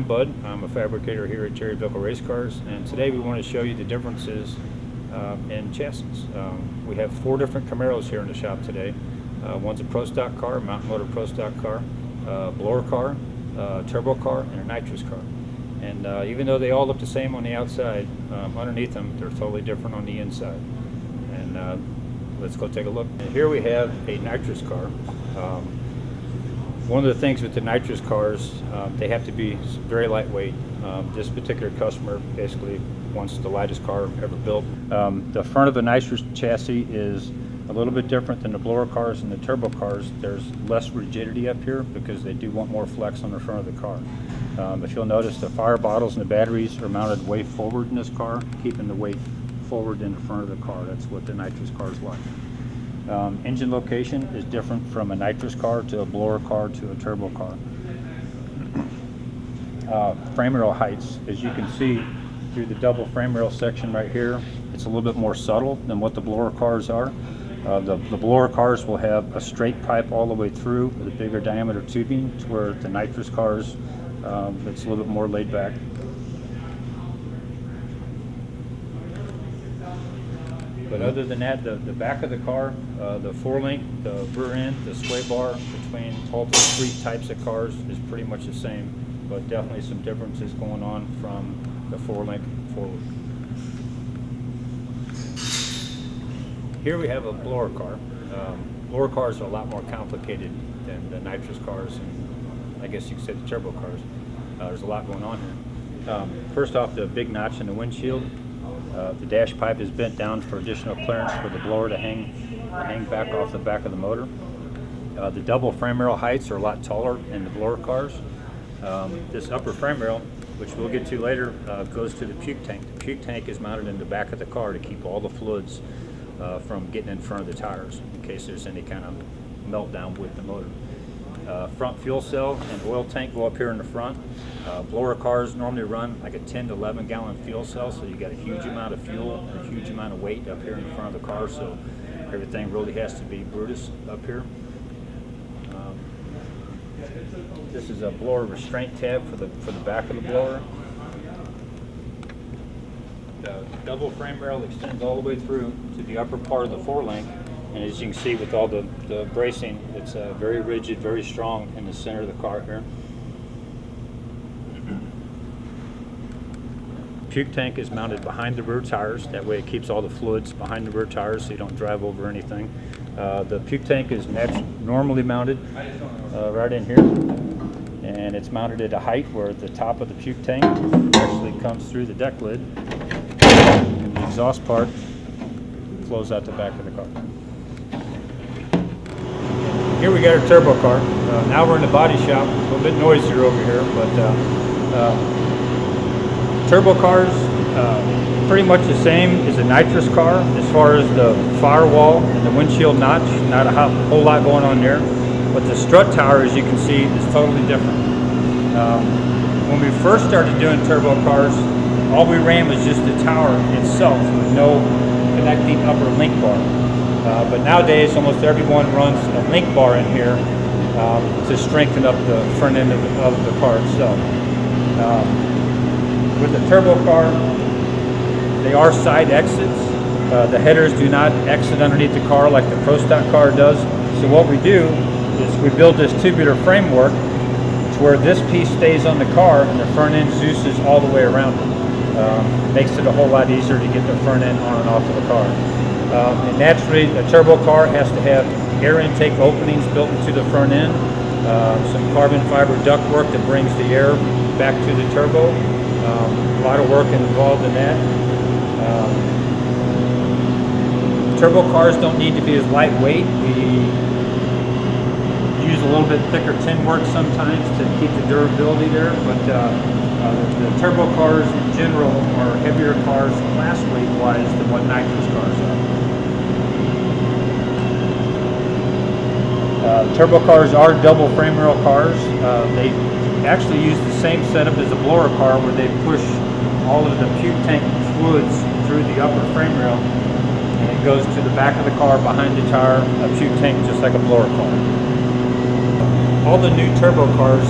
I'm Bud. I'm a fabricator here at Jbrc Race Cars, and today we want to show you the differences in chassis. We have 4 different Camaros here in the shop today. One's a Pro Stock car, Mountain Motor Pro Stock car, blower car, turbo car, and a nitrous car. And even though they all look the same on the outside, underneath them they're totally different on the inside. And let's go take a look. And here we have a nitrous car. One of the things with the nitrous cars, they have to be very lightweight. This particular customer basically wants the lightest car ever built. The front of the nitrous chassis is a little bit different than the blower cars and the turbo cars. There's less rigidity up here because they do want more flex on the front of the car. If you'll notice, the fire bottles and the batteries are mounted way forward in this car, keeping the weight forward in the front of the car. That's what the nitrous car is like. Engine location is different from a nitrous car to a blower car to a turbo car. Frame rail heights, as you can see through the double frame rail section right here, it's a little bit more subtle than what the blower cars are. The blower cars will have a straight pipe all the way through with a bigger diameter tubing, to where the nitrous cars, it's a little bit more laid back. But other than that, the back of the car, the 4-link, the rear end, the sway bar between all the 3 types of cars is pretty much the same, but definitely some differences going on from the 4-link forward. Here we have a blower car. Blower cars are a lot more complicated than the nitrous cars, and I guess you could say the turbo cars. There's a lot going on here. First off, the big notch in the windshield. The dash pipe is bent down for additional clearance for the blower to hang back off the back of the motor. The double frame rail heights are a lot taller in the blower cars. This upper frame rail, which we'll get to later, goes to the puke tank. The puke tank is mounted in the back of the car to keep all the fluids from getting in front of the tires in case there's any kind of meltdown with the motor. Front fuel cell and oil tank go up here in the front. Blower cars normally run like a 10 to 11 gallon fuel cell, so you got a huge amount of fuel and a huge amount of weight up here in the front of the car, so everything really has to be Brutus up here. This is a blower restraint tab for the back of the blower. The double frame rail extends all the way through to the upper part of the 4-link. And as you can see with all the bracing, it's very rigid, very strong in the center of the car here. Puke tank is mounted behind the rear tires. That way it keeps all the fluids behind the rear tires so you don't drive over anything. The puke tank is normally mounted right in here. And it's mounted at a height where the top of the puke tank actually comes through the deck lid. And the exhaust part flows out the back of the car. Here we got our turbo car. Now we're in the body shop. A little bit noisier over here, but turbo cars pretty much the same as a nitrous car as far as the firewall and the windshield notch. Not a whole lot going on there, but the strut tower, as you can see, is totally different. When we first started doing turbo cars, all we ran was just the tower itself with no connecting upper link bar. But nowadays, almost everyone runs a link bar in here to strengthen up the front end of the car itself. With the turbo car, they are side exits. The headers do not exit underneath the car like the Pro Stock car does. So what we do is we build this tubular framework to where this piece stays on the car and the front end Zeus's all the way around it. Makes it a whole lot easier to get the front end on and off of the car. And naturally, a turbo car has to have air intake openings built into the front end, some carbon fiber ductwork that brings the air back to the turbo. A lot of work involved in that. Turbo cars don't need to be as lightweight. We use a little bit thicker tin work sometimes to keep the durability there, but the turbo cars in general are heavier cars class weight wise than what nitrous cars are. Turbo cars are double frame rail cars. They actually use the same setup as a blower car, where they push all of the puke tank fluids through the upper frame rail, and it goes to the back of the car behind the tire, a puke tank just like a blower car. All the new turbo cars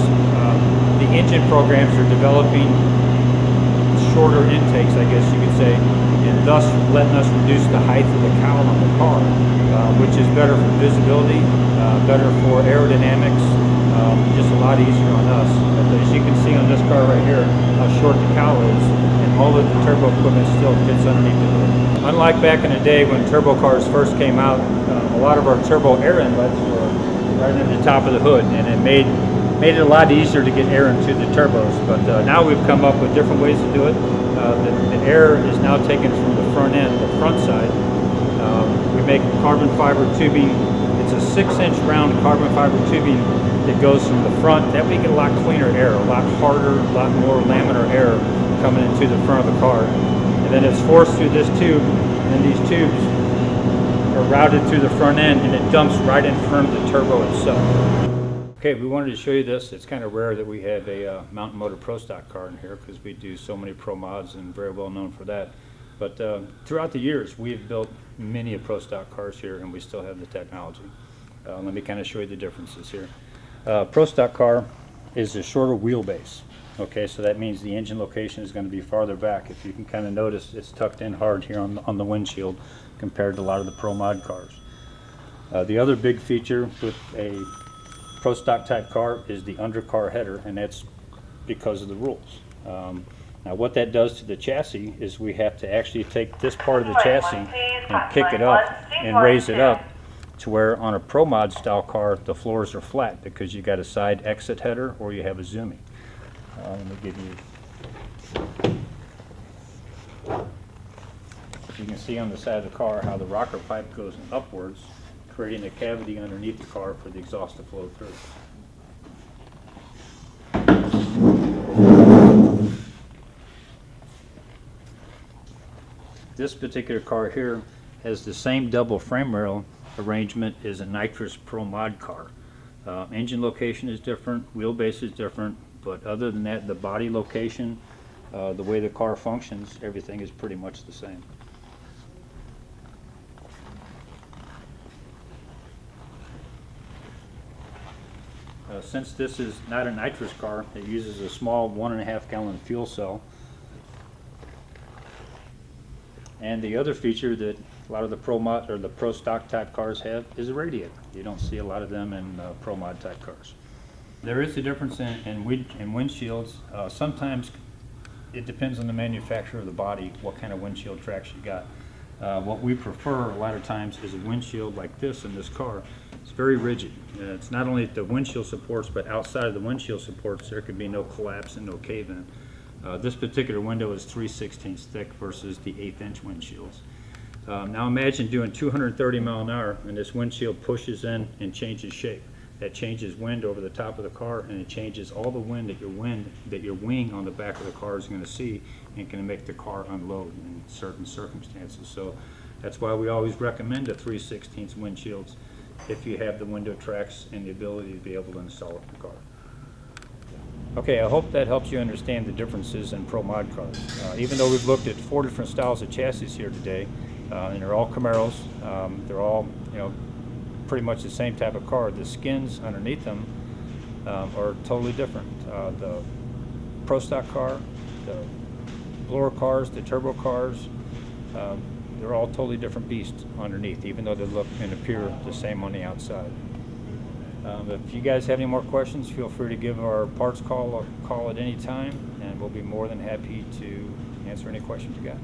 the engine programs are developing shorter intakes, I guess you could say, and thus letting us reduce the height of the cowl on the car, which is better for visibility, better for aerodynamics, just a lot easier on us. But as you can see on this car right here, how short the cowl is, and all of the turbo equipment still fits underneath the hood. Unlike back in the day when turbo cars first came out, a lot of our turbo air inlets were right at the top of the hood, and it made it a lot easier to get air into the turbos. But now we've come up with different ways to do it. The air is now taken from the front end, the front side. We make carbon fiber tubing. It's a 6-inch round carbon fiber tubing that goes from the front. That way you get a lot cleaner air, a lot harder, a lot more laminar air coming into the front of the car. And then it's forced through this tube, and these tubes are routed through the front end, and it dumps right in front of the turbo itself. Okay, we wanted to show you this. It's kind of rare that we have a Mountain Motor Pro Stock car in here because we do so many Pro Mods and very well known for that. But throughout the years, we've built many Pro Stock cars here, and we still have the technology. Let me kind of show you the differences here. Pro Stock car is a shorter wheelbase. Okay, so that means the engine location is going to be farther back. If you can kind of notice, it's tucked in hard here on the windshield compared to a lot of the Pro Mod cars. The other big feature with a Pro Stock type car is the undercar header, and that's because of the rules. Now what that does to the chassis is we have to actually take this part of the chassis and pick it up and raise it up to where on a Pro Mod style car the floors are flat because you got a side exit header or you have a zooming. Let me give you can see on the side of the car how the rocker pipe goes upwards, creating a cavity underneath the car for the exhaust to flow through. This particular car here has the same double frame rail arrangement as a nitrous Pro Mod car. Engine location is different, wheelbase is different, but other than that, the body location, the way the car functions, everything is pretty much the same. Since this is not a nitrous car, it uses a small 1.5 gallon fuel cell. And the other feature that a lot of the Pro Mod or the Pro Stock type cars have is a radiator. You don't see a lot of them in Pro Mod type cars. There is a difference in windshields. Sometimes it depends on the manufacturer of the body, what kind of windshield tracks you got. What we prefer a lot of times is a windshield like this in this car. It's very rigid. It's not only the windshield supports, but outside of the windshield supports, there could be no collapse and no cave-in. This particular window is 3/16 thick versus the 1/8-inch windshields. Now imagine doing 230 mile an hour and this windshield pushes in and changes shape. That changes wind over the top of the car, and it changes all the wind that your wing on the back of the car is going to see, and can make the car unload in certain circumstances. So that's why we always recommend a 3/16 windshields if you have the window tracks and the ability to be able to install it in the car. Okay, I hope that helps you understand the differences in Pro Mod cars. Even though we've looked at 4 different styles of chassis here today, and they're all Camaros, they're all, pretty much the same type of car. The skins underneath them are totally different. The Pro Stock car, the blower cars, the turbo cars, they're all totally different beasts underneath, even though they look and appear the same on the outside. If you guys have any more questions, feel free to give our parts call at any time, and we'll be more than happy to answer any questions you got.